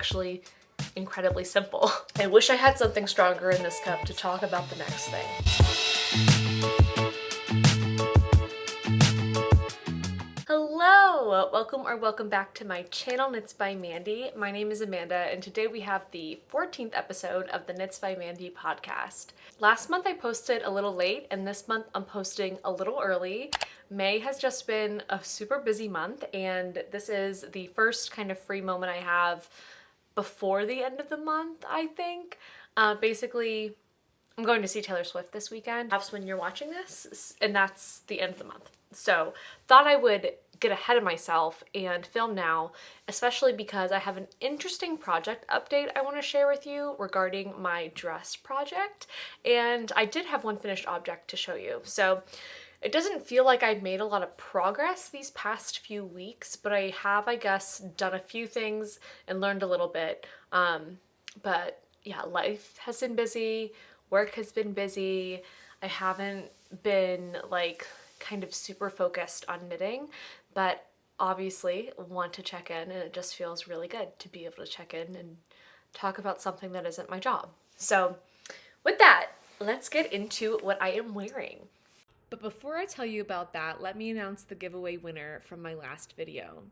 actually incredibly simple. I wish I had something stronger in this cup to talk about the next thing. Hello! Welcome back to my channel, Knits by Mandy. My name is Amanda, and today we have the 14th episode of the Knits by Mandy podcast. Last month I posted a little late, and this month I'm posting a little early. May has just been a super busy month, and this is the first kind of free moment I have before the end of the month, I think. Basically, I'm going to see Taylor Swift this weekend, perhaps when you're watching this, and that's the end of the month. So thought I would get ahead of myself and film now, especially because I have an interesting project update I want to share with you regarding my dress project, and I did have one finished object to show you. So it doesn't feel like I've made a lot of progress these past few weeks, but I have, I guess, done a few things and learned a little bit. But yeah, life has been busy, work has been busy. I haven't been like kind of super focused on knitting, but obviously want to check in, and it just feels really good to be able to check in and talk about something that isn't my job. So with that, let's get into what I am wearing. But before I tell you about that, let me announce the giveaway winner from my last video.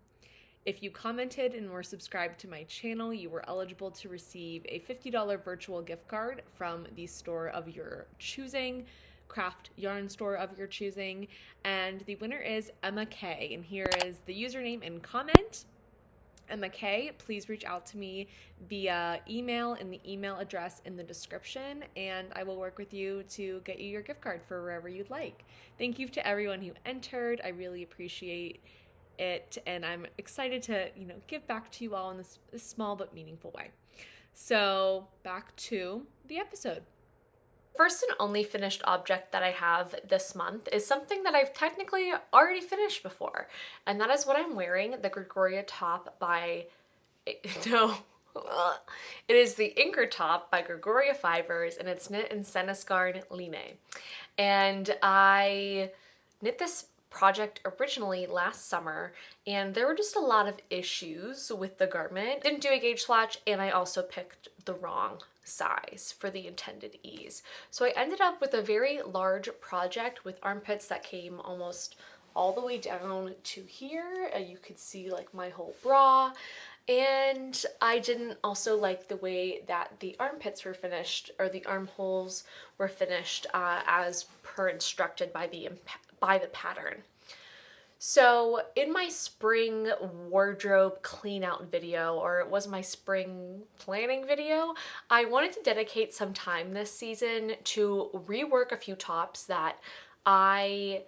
If you commented and were subscribed to my channel, you were eligible to receive a $50 virtual gift card from the store of your choosing, craft yarn store of your choosing, and the winner is Emma K. And here is the username and comment. Emma K, please reach out to me via email in the email address in the description, and I will work with you to get you your gift card for wherever you'd like. Thank you to everyone who entered. I really appreciate it, and I'm excited to, give back to you all in this small but meaningful way. So back to the episode. First and only finished object that I have this month is something that I've technically already finished before, and that is what I'm wearing, the Gregoria top by, it is the Ingrid top by Gregoria Fibers, and it's knit in Sandesgarn Line. And I knit this project originally last summer, and there were just a lot of issues with the garment. Didn't do a gauge swatch, and I also picked the wrong size for the intended ease. So I ended up with a very large project with armpits that came almost all the way down to here. You could see like my whole bra, and I didn't also like the way that the armpits were finished, or the armholes were finished as per instructed by the pattern. So in my spring wardrobe clean out video, or it was my spring planning video, I wanted to dedicate some time this season to rework a few tops that I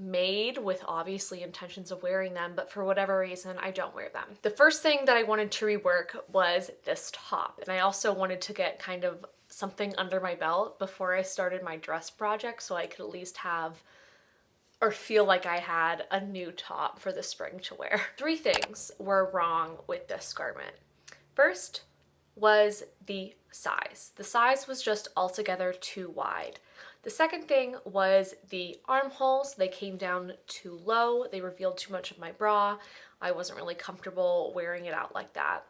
made with obviously intentions of wearing them, but for whatever reason I don't wear them. The first thing that I wanted to rework was this top, and I also wanted to get kind of something under my belt before I started my dress project, so I could at least have or feel like I had a new top for the spring to wear. Three things were wrong with this garment. First was the size. The size was just altogether too wide. The second thing was the armholes. They came down too low. They revealed too much of my bra. I wasn't really comfortable wearing it out like that.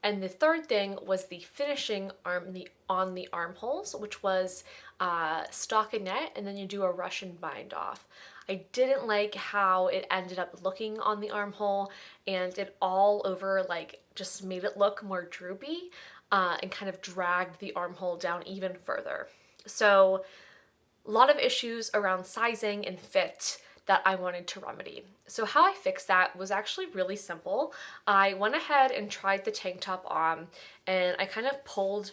And the third thing was the finishing on the armholes, which was stockinette, and then you do a Russian bind off. I didn't like how it ended up looking on the armhole, and it all over like just made it look more droopy and kind of dragged the armhole down even further. So a lot of issues around sizing and fit that I wanted to remedy. So how I fixed that was actually really simple. I went ahead and tried the tank top on, and I kind of pulled,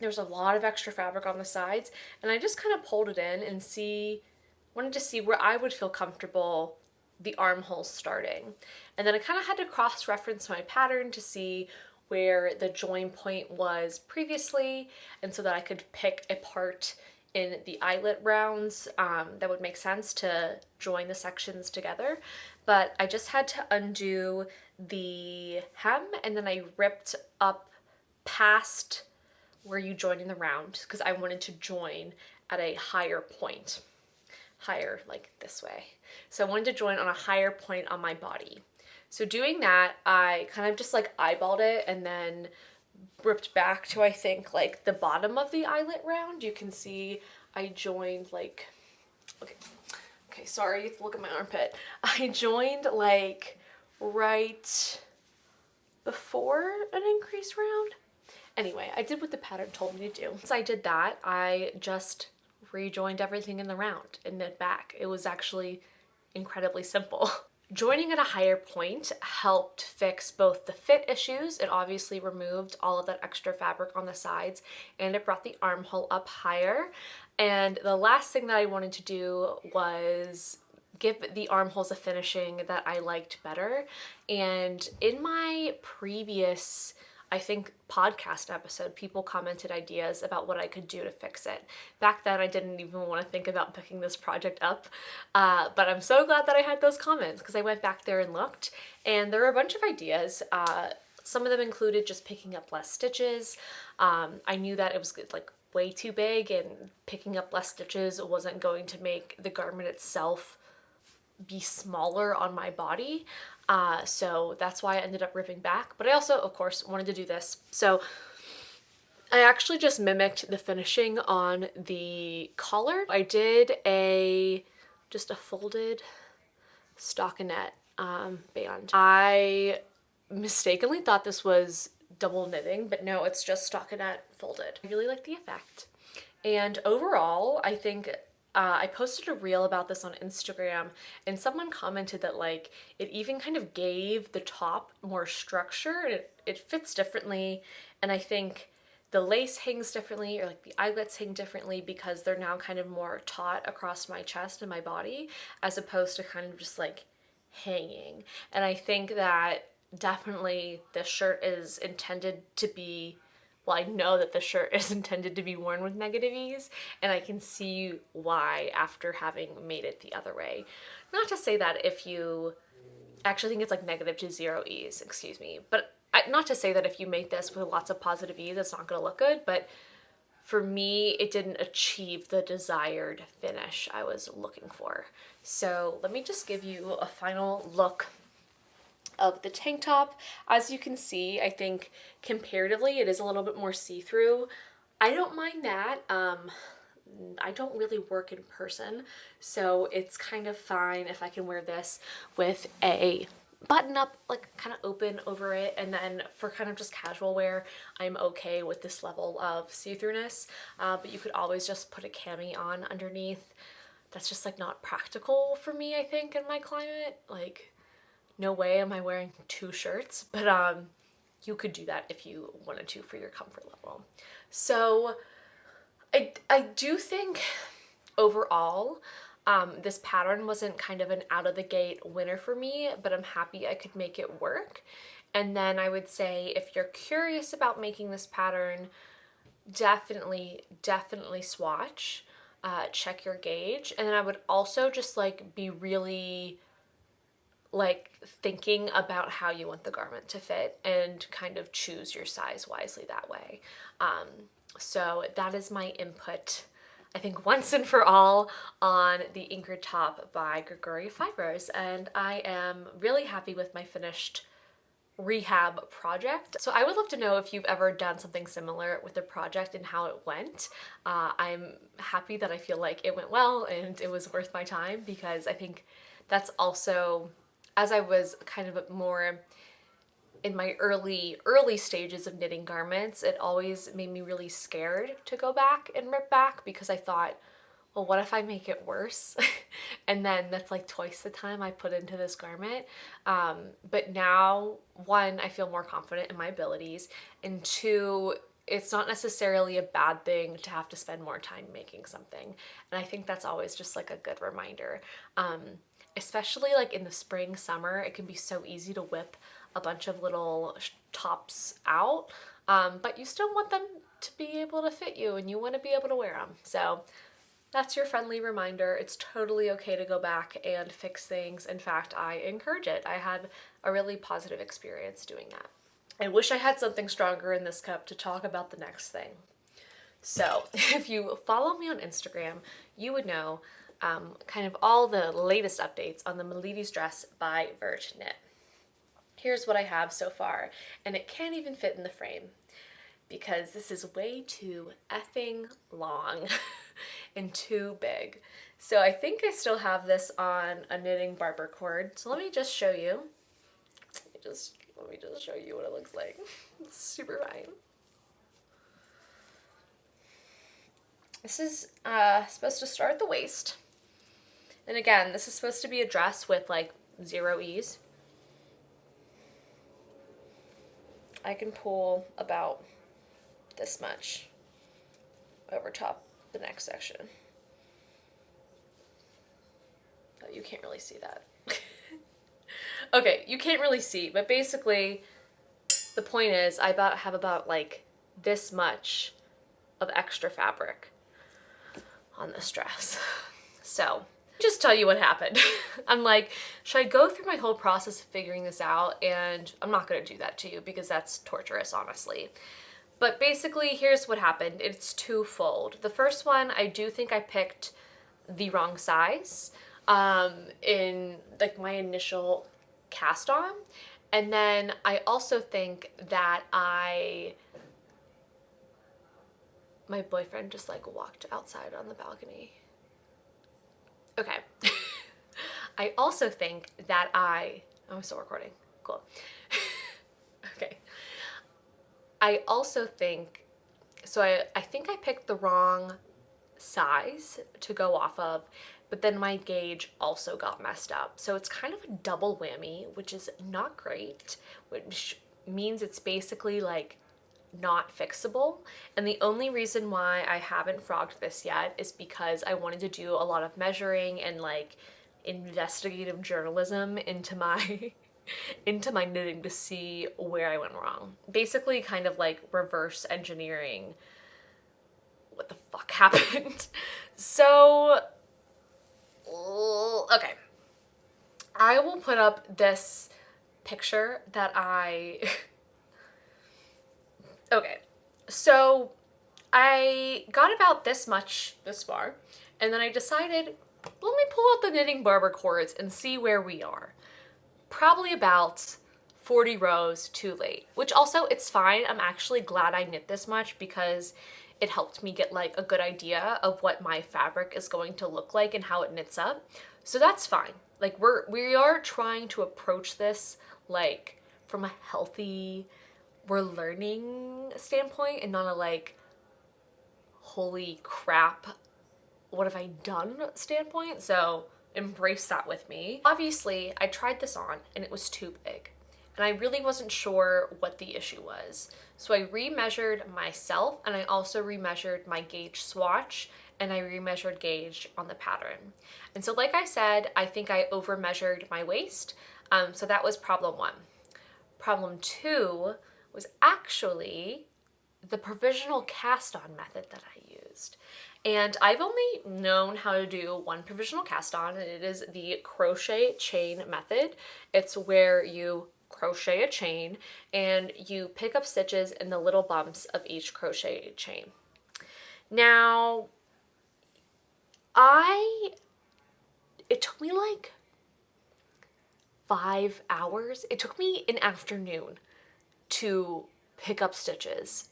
there's a lot of extra fabric on the sides, and I just kind of pulled it in and wanted to see where I would feel comfortable the armholes starting. And then I kind of had to cross-reference my pattern to see where the join point was previously, and so that I could pick a part in the eyelet rounds that would make sense to join the sections together. But I just had to undo the hem, and then I ripped up past where you join in the round because I wanted to join at a higher point. Higher, like this way. So I wanted to join on a higher point on my body. So doing that, I kind of just like eyeballed it and then ripped back to, I think, like the bottom of the eyelet round. You can see I joined like, okay, sorry, look at my armpit. I joined like right before an increase round. Anyway, I did what the pattern told me to do. Once I did that, I just rejoined everything in the round and knit back. It was actually incredibly simple. Joining at a higher point helped fix both the fit issues. It obviously removed all of that extra fabric on the sides, and it brought the armhole up higher. And the last thing that I wanted to do was give the armholes a finishing that I liked better. And in my previous, I think, podcast episode, people commented ideas about what I could do to fix it. Back then, I didn't even want to think about picking this project up, but I'm so glad that I had those comments because I went back there and looked, and there were a bunch of ideas. Some of them included just picking up less stitches. I knew that it was like way too big, and picking up less stitches wasn't going to make the garment itself be smaller on my body. So that's why I ended up ripping back. But I also, of course, wanted to do this. So I actually just mimicked the finishing on the collar. I did just a folded stockinette band. I mistakenly thought this was double knitting, but no, it's just stockinette folded. I really like the effect. And overall, I think I posted a reel about this on Instagram, and someone commented that like it even kind of gave the top more structure, and it fits differently. And I think the lace hangs differently, or like the eyelets hang differently because they're now kind of more taut across my chest and my body, as opposed to kind of just like hanging. And I think that definitely this shirt is intended to be, well, I know that the shirt is intended to be worn with negative ease, and I can see why after having made it the other way. Not to say that if you actually think it's like negative to 0 ease, excuse me, but not to say that if you make this with lots of positive ease, it's not gonna look good, but for me, it didn't achieve the desired finish I was looking for. So let me just give you a final look of the tank top. As you can see, I think comparatively it is a little bit more see-through. I don't mind that. I don't really work in person, so it's kind of fine if I can wear this with a button up, like kind of open over it, and then for kind of just casual wear, I'm okay with this level of see-throughness, but you could always just put a cami on underneath. That's just like not practical for me, I think, in my climate. Like, no way am I wearing 2 shirts, but you could do that if you wanted to for your comfort level. So I do think overall this pattern wasn't kind of an out of the gate winner for me, but I'm happy I could make it work. And then I would say if you're curious about making this pattern, definitely swatch, check your gauge. And then I would also just like be really like thinking about how you want the garment to fit and kind of choose your size wisely that way. So that is my input, I think, once and for all on the Ingrid top by Gregoria Fibers, and I am really happy with my finished rehab project. So I would love to know if you've ever done something similar with a project and how it went. I'm happy that I feel like it went well and it was worth my time, because I think that's also, as I was kind of more in my early stages of knitting garments, it always made me really scared to go back and rip back, because I thought, well, what if I make it worse? And then that's like twice the time I put into this garment. But now, 1, I feel more confident in my abilities, and 2, it's not necessarily a bad thing to have to spend more time making something. And I think that's always just like a good reminder. Especially like in the spring, summer, it can be so easy to whip a bunch of little tops out, but you still want them to be able to fit you, and you want to be able to wear them. So that's your friendly reminder. It's totally okay to go back and fix things. In fact, I encourage it. I had a really positive experience doing that. I wish I had something stronger in this cup to talk about the next thing. So if you follow me on Instagram, you would know kind of all the latest updates on the Melides dress by Vert Knit. here's what I have so far, and it can't even fit in the frame because this is way too effing long and too big. So I think I still have this on a knitting barber cord. So let me just show you. Let me just show you what it looks like. It's super fine. This is supposed to start at the waist. And again, this is supposed to be a dress with like 0 ease. I can pull about this much over top the neck section. Oh, you can't really see that. Okay, you can't really see, but basically the point is I have about like this much of extra fabric on this dress. So just tell you what happened. I'm like, should I go through my whole process of figuring this out? And I'm not gonna do that to you because that's torturous, honestly. But basically, here's what happened. It's twofold. The first one, I do think I picked the wrong size in like my initial cast on. And then I also think that my boyfriend just like walked outside on the balcony. Okay. I also think that I'm still recording. Cool. Okay. I also think, so I think I picked the wrong size to go off of, but then my gauge also got messed up. So it's kind of a double whammy, which is not great, which means it's basically like not fixable. And the only reason why I haven't frogged this yet is because I wanted to do a lot of measuring and like investigative journalism into my knitting to see where I went wrong. Basically kind of like reverse engineering what the fuck happened. So, okay. I will put up this picture that okay, so I got about this far, and then I decided, let me pull out the knitting barber cords and see where we are. Probably about 40 rows too late, which also it's fine. I'm actually glad I knit this much because it helped me get like a good idea of what my fabric is going to look like and how it knits up. So that's fine. Like we are trying to approach this like from a healthy, we're learning standpoint and not a like, holy crap, what have I done standpoint. So embrace that with me. Obviously, I tried this on and it was too big and I really wasn't sure what the issue was. So I remeasured myself and I also remeasured my gauge swatch and I remeasured gauge on the pattern. And so like I said, I think I overmeasured my waist. So that was problem 1. Problem 2 was actually the provisional cast on method that I used. And I've only known how to do one provisional cast on, and it is the crochet chain method. It's where you crochet a chain and you pick up stitches in the little bumps of each crochet chain. Now, it took me like 5 hours. It took me an afternoon to pick up stitches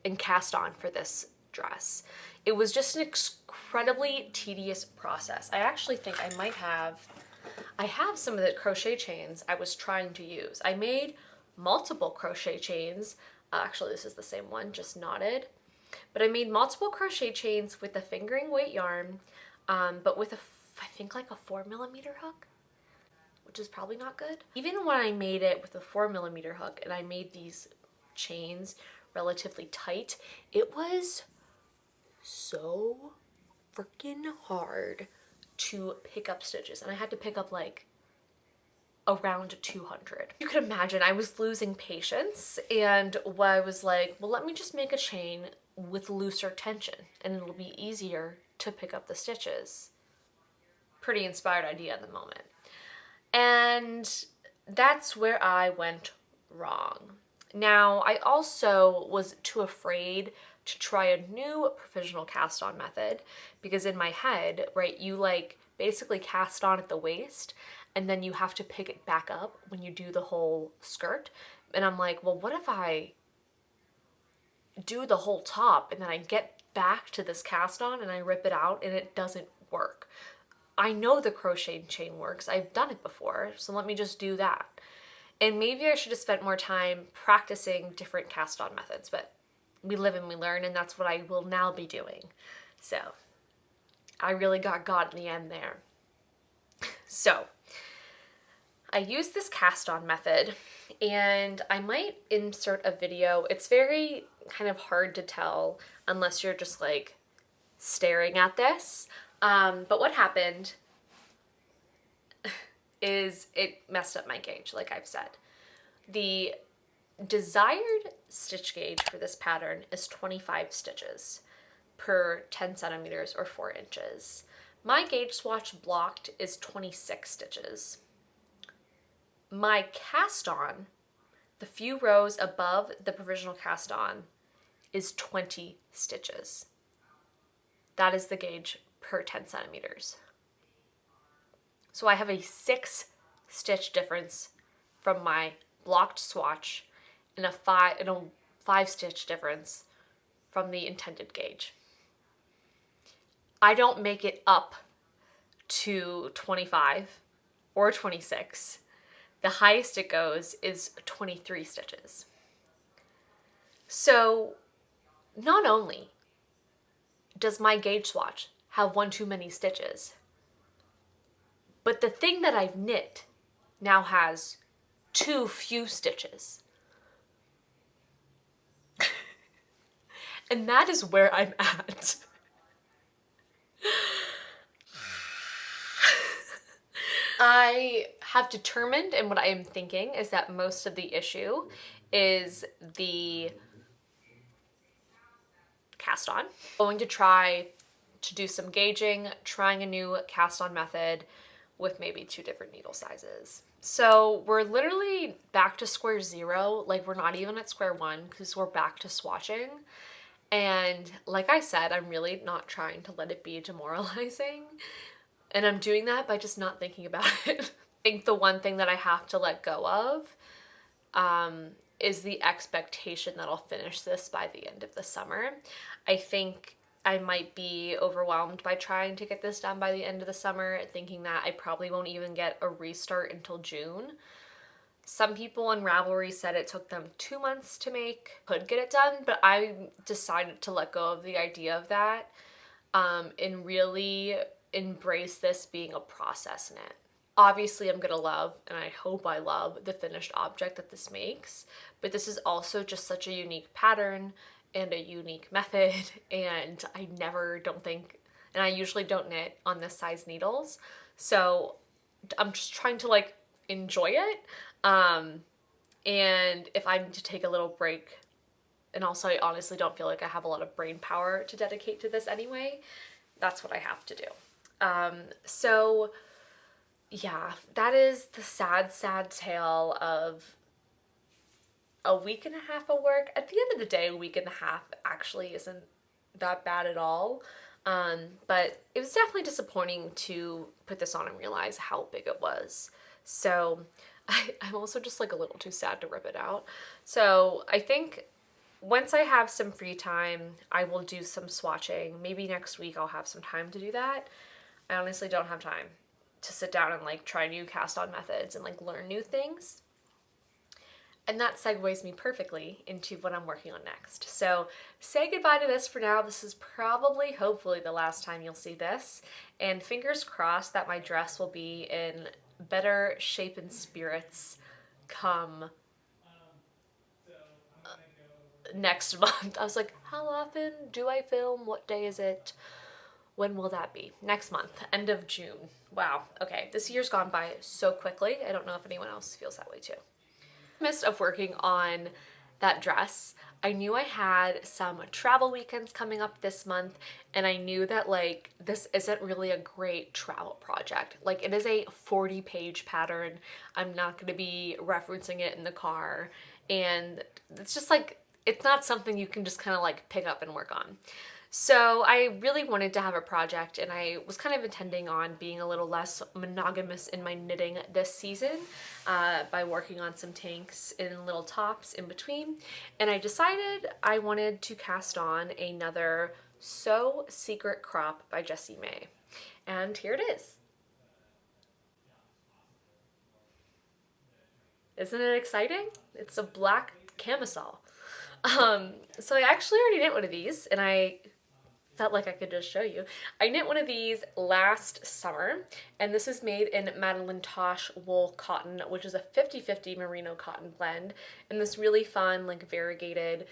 and cast on for this dress. It was just an incredibly tedious process. I actually think I have some of the crochet chains I was trying to use. I made multiple crochet chains. Actually, this is the same one, just knotted. But I made multiple crochet chains with a fingering weight yarn, but with I think like a 4mm hook, which is probably not good. Even when I made it with a 4mm hook and I made these chains relatively tight, it was so freaking hard to pick up stitches, and I had to pick up like around 200. You could imagine I was losing patience, and I was like, well, let me just make a chain with looser tension and it'll be easier to pick up the stitches. Pretty inspired idea in the moment. And that's where I went wrong. Now, I also was too afraid to try a new provisional cast on method because in my head, right, you like basically cast on at the waist and then you have to pick it back up when you do the whole skirt. And I'm like, well, what if I do the whole top and then I get back to this cast on and I rip it out and it doesn't work? I know the crochet chain works. I've done it before, so let me just do that. And maybe I should have spent more time practicing different cast on methods, but we live and we learn, and that's what I will now be doing. So I really got in the end there. So I use this cast on method, and I might insert a video. It's very kind of hard to tell unless you're just like staring at this. But what happened is it messed up my gauge, like I've said. The desired stitch gauge for this pattern is 25 stitches per 10 centimeters or 4 inches. My gauge swatch blocked is 26 stitches. My cast on, the few rows above the provisional cast on, is 20 stitches. That is the gauge per 10 centimeters. So I have a 6 stitch difference from my blocked swatch and a 5 stitch difference from the intended gauge. I don't make it up to 25 or 26. The highest it goes is 23 stitches. So not only does my gauge swatch have one too many stitches, but the thing that I've knit now has too few stitches. And that is where I'm at. I have determined, and what I am thinking is that most of the issue is the cast on. I'm going to try to do some gauging, trying a new cast on method with maybe 2 different needle sizes. So we're literally back to square zero. Like, we're not even at square one because we're back to swatching. And like I said, I'm really not trying to let it be demoralizing. And I'm doing that by just not thinking about it. I think the one thing that I have to let go of is the expectation that I'll finish this by the end of the summer. I think I might be overwhelmed by trying to get this done by the end of the summer, thinking that I probably won't even get a restart until June. Some people on Ravelry said it took them 2 months to make, could get it done, but I decided to let go of the idea of that and really embrace this being a process knit. Obviously, I'm gonna love, and I hope I love, the finished object that this makes, but this is also just such a unique pattern and a unique method, and I usually don't knit on this size needles, so I'm just trying to like enjoy it. And if I need to take a little break, and also I honestly don't feel like I have a lot of brain power to dedicate to this anyway, that's what I have to do. So yeah, that is the sad, sad tale of a week and a half of work. At the end of the day, a week and a half actually isn't that bad at all. But it was definitely disappointing to put this on and realize how big it was. So I'm also just like a little too sad to rip it out. So I think once I have some free time, I will do some swatching. Maybe next week I'll have some time to do that. I honestly don't have time to sit down and like try new cast on methods and like learn new things. And that segues me perfectly into what I'm working on next. So say goodbye to this for now. This is probably, hopefully, the last time you'll see this. And fingers crossed that my dress will be in better shape and spirits come next month. I was like, how often do I film? What day is it? When will that be? Next month, end of June. Wow, okay, this year's gone by so quickly. I don't know if anyone else feels that way too. Midst of working on that dress, I knew I had some travel weekends coming up this month, and I knew that like this isn't really a great travel project. Like, it is a 40-page pattern. I'm not going to be referencing it in the car, and it's just like, it's not something you can just kind of like pick up and work on. So I really wanted to have a project, and I was kind of intending on being a little less monogamous in my knitting this season by working on some tanks and little tops in between. And I decided I wanted to cast on another Sew Secret Crop by Jessie May. And here it is. Isn't it exciting? It's a black camisole. So I actually already knit one of these, and I felt like I could just show you. I knit one of these last summer, and this is made in Madeline Tosh wool cotton, which is a 50-50 merino cotton blend, and this really fun, like, variegated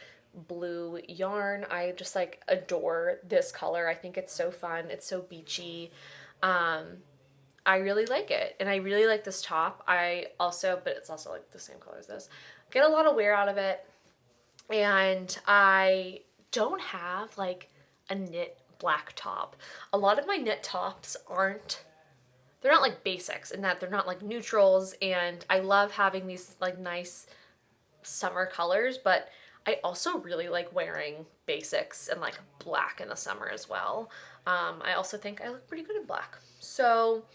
blue yarn. I just like adore this color. I think it's so fun. It's so beachy. I really like it, and I really like this top. But it's also like the same color as this. Get a lot of wear out of it, and I don't have like a knit black top. A lot of my knit tops they're not like basics in that they're not like neutrals, and I love having these like nice summer colors, but I also really like wearing basics and like black in the summer as well. I also think I look pretty good in black. So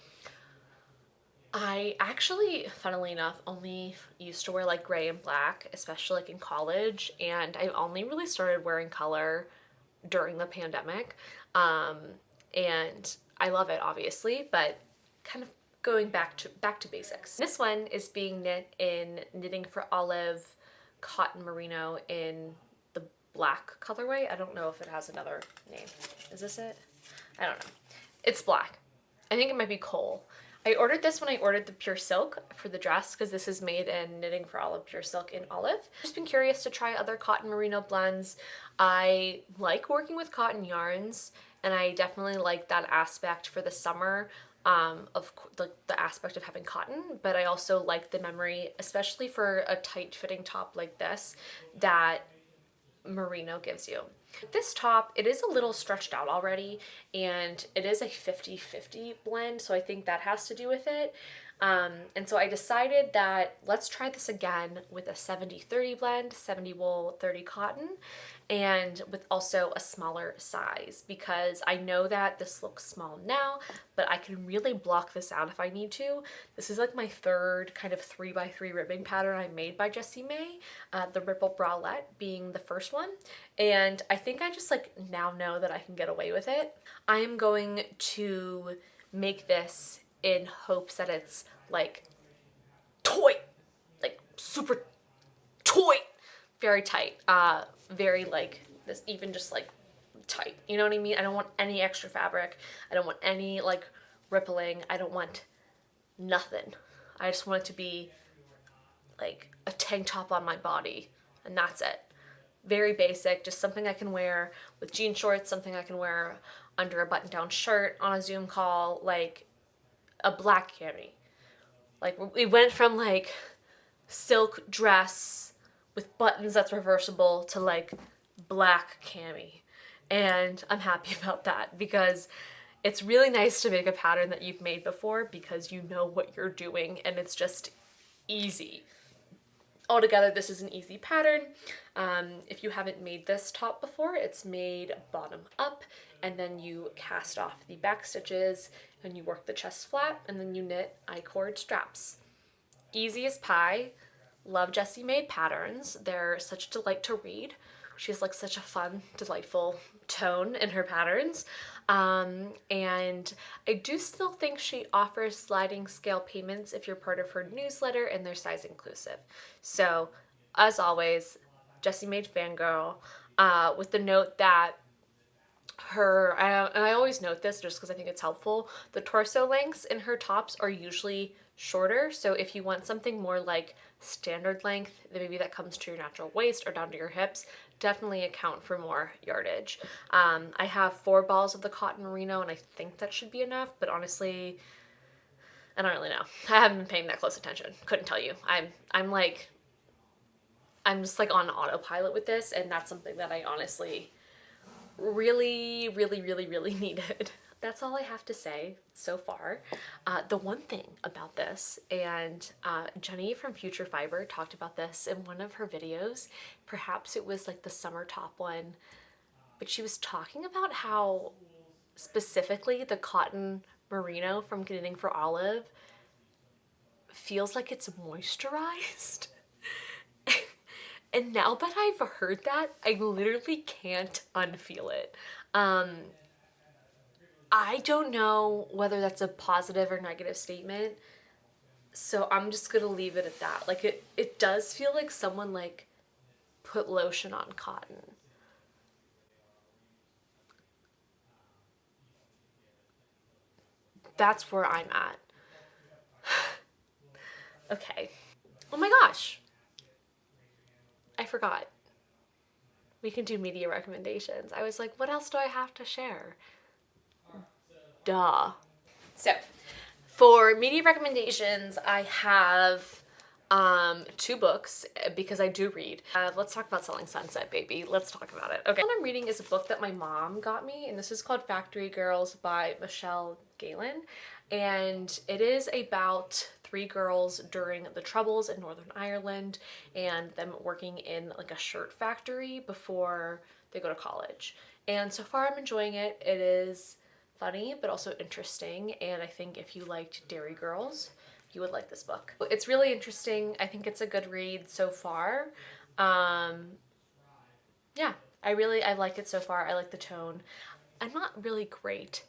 I actually, funnily enough, only used to wear like gray and black, especially like in college, and I only really started wearing color during the pandemic. And I love it, obviously, but kind of going back to basics. This one is being knit in Knitting for Olive cotton merino in the black colorway. I don't know if it has another name. Is this it? I don't know. It's black. I think it might be coal. I ordered this when I ordered the pure silk for the dress, because this is made in Knitting for Olive pure silk in olive. I've just been curious to try other cotton merino blends. I like working with cotton yarns, and I definitely like that aspect for the summer of the aspect of having cotton, but I also like the memory, especially for a tight fitting top like this, that merino gives you. This top, it is a little stretched out already, and it is a 50-50 blend, so I think that has to do with it. And so I decided that let's try this again with a 70-30 blend, 70 wool, 30 cotton, and with also a smaller size, because I know that this looks small now, but I can really block this out if I need to. This is like my third kind of 3x3 ribbing pattern I made by Jessie May, the Ripple Bralette being the first one, and I think I just like now know that I can get away with it. I am going to make this in hopes that it's like toy, like super toy, very tight, very like this, even just like tight, you know what I mean? I don't want any extra fabric. I don't want any like rippling. I don't want nothing. I just want it to be like a tank top on my body, and that's it. Very basic, just something I can wear with jean shorts, something I can wear under a button-down shirt on a Zoom call, like a black cami. Like, we went from like silk dress with buttons that's reversible to like black cami, and I'm happy about that, because it's really nice to make a pattern that you've made before, because you know what you're doing and it's just easy. Altogether, this is an easy pattern. If you haven't made this top before, it's made bottom up, and then you cast off the back stitches and you work the chest flat, and then you knit I-cord straps. Easy as pie. Love Jessie May patterns. They're such a delight to read. She has like such a fun, delightful tone in her patterns. And I do still think she offers sliding scale payments if you're part of her newsletter, and they're size inclusive. So, as always, Jessie May fangirl, with the note that and I always note this just because I think it's helpful, the torso lengths in her tops are usually shorter, so if you want something more like standard length, maybe that comes to your natural waist or down to your hips, definitely account for more yardage. I have 4 balls of the cotton merino, and I think that should be enough, but honestly, I don't really know. I haven't been paying that close attention. Couldn't tell you. I'm just like on autopilot with this, and that's something that I honestly really needed. That's all I have to say so far. The one thing about this, and Jenny from Future Fiber talked about this in one of her videos, perhaps it was like the summer top one, but she was talking about how specifically the cotton merino from Knitting for Olive feels like it's moisturized. And now that I've heard that, I literally can't unfeel it. I don't know whether that's a positive or negative statement, so I'm just gonna leave it at that. Like it does feel like someone like put lotion on cotton. That's where I'm at. Okay. Oh my gosh. I forgot. We can do media recommendations. I was like, what else do I have to share? Duh. So, for media recommendations, I have two books because I do read. Let's talk about Selling Sunset, baby. Let's talk about it. Okay. What I'm reading is a book that my mom got me, and this is called Factory Girls by Michelle Galen. And it is about three girls during the Troubles in Northern Ireland and them working in like a shirt factory before they go to college. And so far I'm enjoying it. It is funny but also interesting, and I think if you liked Dairy Girls, you would like this book. It's really interesting. I think it's a good read so far. Yeah, I like it so far. I like the tone. I'm not really great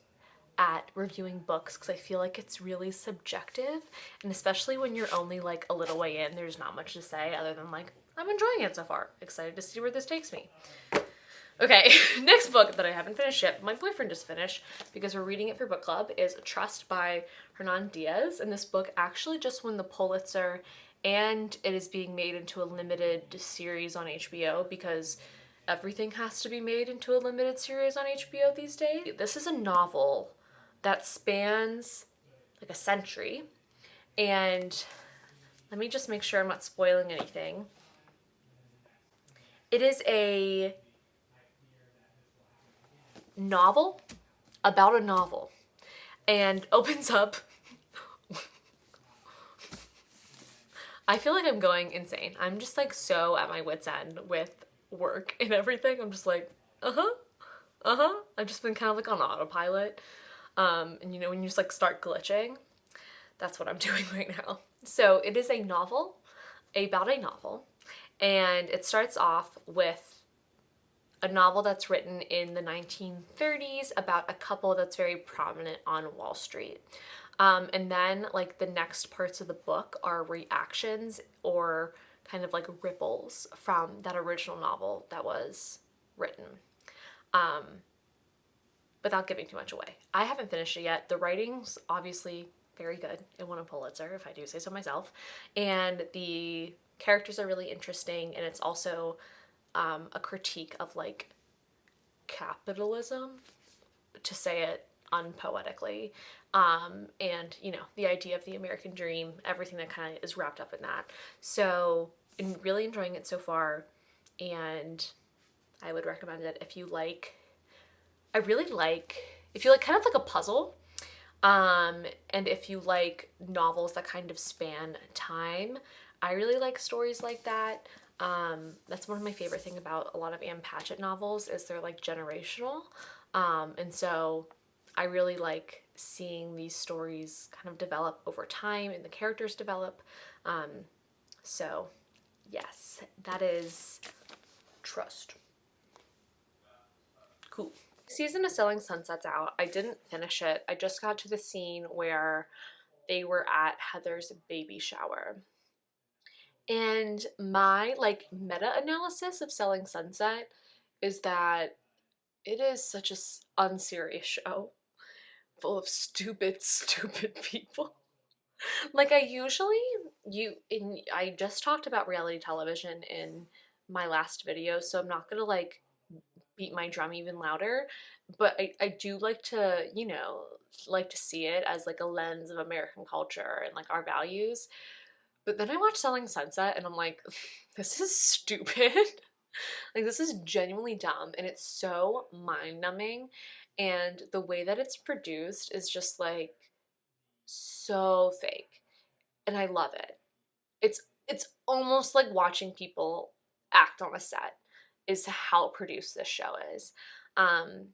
at reviewing books because I feel like it's really subjective, and especially when you're only like a little way in, there's not much to say other than like, I'm enjoying it so far. Excited to see where this takes me. Okay, next book that I haven't finished yet, my boyfriend just finished because we're reading it for book club, is Trust by Hernan Diaz. And this book actually just won the Pulitzer, and it is being made into a limited series on HBO because everything has to be made into a limited series on HBO these days. This is a novel that spans like a century, and let me just make sure I'm not spoiling anything. It is a novel about a novel and opens up. I feel like I'm going insane. I'm just like so at my wit's end with work and everything. I'm just like, I've just been kind of like on autopilot. And you know, when you just like start glitching, that's what I'm doing right now. So it is a novel about a novel, and it starts off with a novel that's written in the 1930s about a couple that's very prominent on Wall Street. And then like the next parts of the book are reactions or kind of like ripples from that original novel that was written. Without giving too much away. I haven't finished it yet. The writing's obviously very good. It won a Pulitzer, if I do say so myself. And the characters are really interesting, and it's also a critique of like capitalism, to say it unpoetically, and you know, the idea of the American dream, everything that kind of is wrapped up in that. So I'm really enjoying it so far, and I would recommend it if you like. I really like if you like kind of like a puzzle, and if you like novels that kind of span time. I really like stories like that. That's one of my favorite thing about a lot of Anne Patchett novels is they're like generational. And so I really like seeing these stories kind of develop over time and the characters develop. So yes, that is Trust. Cool. Season of Selling Sunset's out. I didn't finish it. I just got to the scene where they were at Heather's baby shower. And my like meta-analysis of Selling Sunset is that it is such a unserious show full of stupid, stupid people. Like I just talked about reality television in my last video, so I'm not gonna like beat my drum even louder, but I do like to, you know, like to see it as like a lens of American culture and like our values. But then I watched Selling Sunset and I'm like, this is stupid. Like, this is genuinely dumb, and it's so mind-numbing, and the way that it's produced is just like so fake, and I love it. It's almost like watching people act on a set is how produced this show is. Um,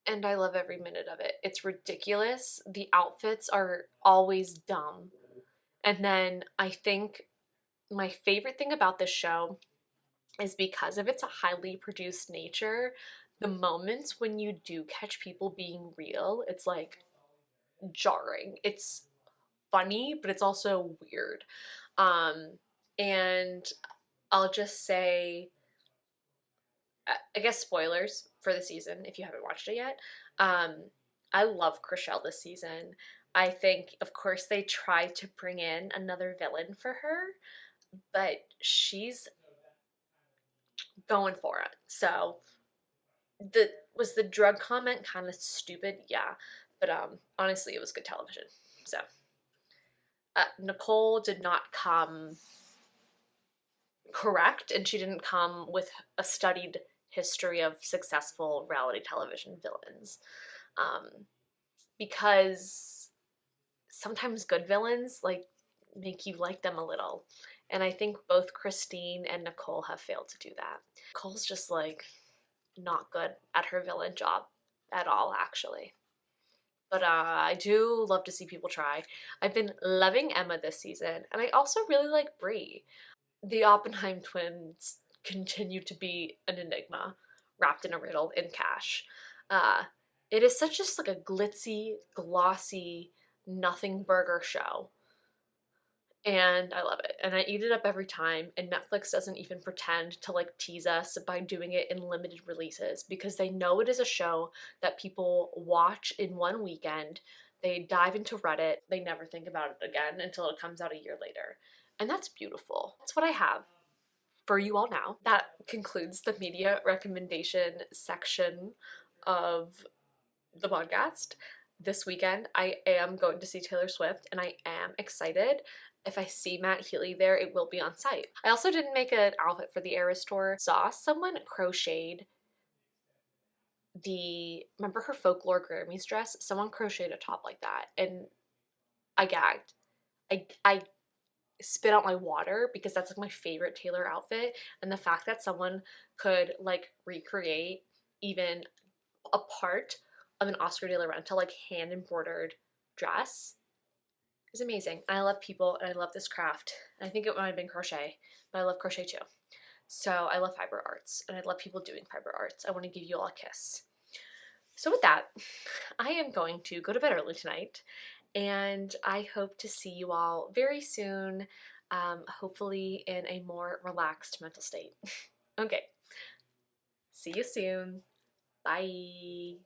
and I love every minute of it. It's ridiculous. The outfits are always dumb. And then I think my favorite thing about this show is because of its highly produced nature, the moments when you do catch people being real, it's like jarring. It's funny, but it's also weird. Um, and I'll just say, I guess spoilers for the season if you haven't watched it yet. Um, I love Chriselle this season. I think, of course, they tried to bring in another villain for her, but she's going for it. So, was the drug comment kind of stupid? Yeah, but honestly, it was good television. So, Nicole did not come correct, and she didn't come with a studied history of successful reality television villains. Um, because sometimes good villains like make you like them a little. And I think both Christine and Nicole have failed to do that. Nicole's just like not good at her villain job at all, actually. But I do love to see people try. I've been loving Emma this season, and I also really like Brie. The Oppenheim twins continue to be an enigma wrapped in a riddle in Cash. Uh, it is such just like a glitzy, glossy, nothing burger show. And I love it. And I eat it up every time. And Netflix doesn't even pretend to like tease us by doing it in limited releases because they know it is a show that people watch in one weekend. They dive into Reddit. They never think about it again until it comes out a year later. And that's beautiful. That's what I have for you all now. That concludes the media recommendation section of the podcast. This weekend, I am going to see Taylor Swift, and I am excited. If I see Matt Healy there, it will be on site. I also didn't make an outfit for the Eras tour. Saw someone crocheted remember her folklore Grammys dress? Someone crocheted a top like that, and I gagged. I spit out my water because that's like my favorite Taylor outfit, and the fact that someone could like recreate even a part of an Oscar de la Renta like hand embroidered dress is amazing. I love people and I love this craft. And I think it might have been crochet, but I love crochet too. So I love fiber arts and I love people doing fiber arts. I want to give you all a kiss. So with that, I am going to go to bed early tonight, and I hope to see you all very soon, hopefully in a more relaxed mental state. Okay, see you soon. Bye.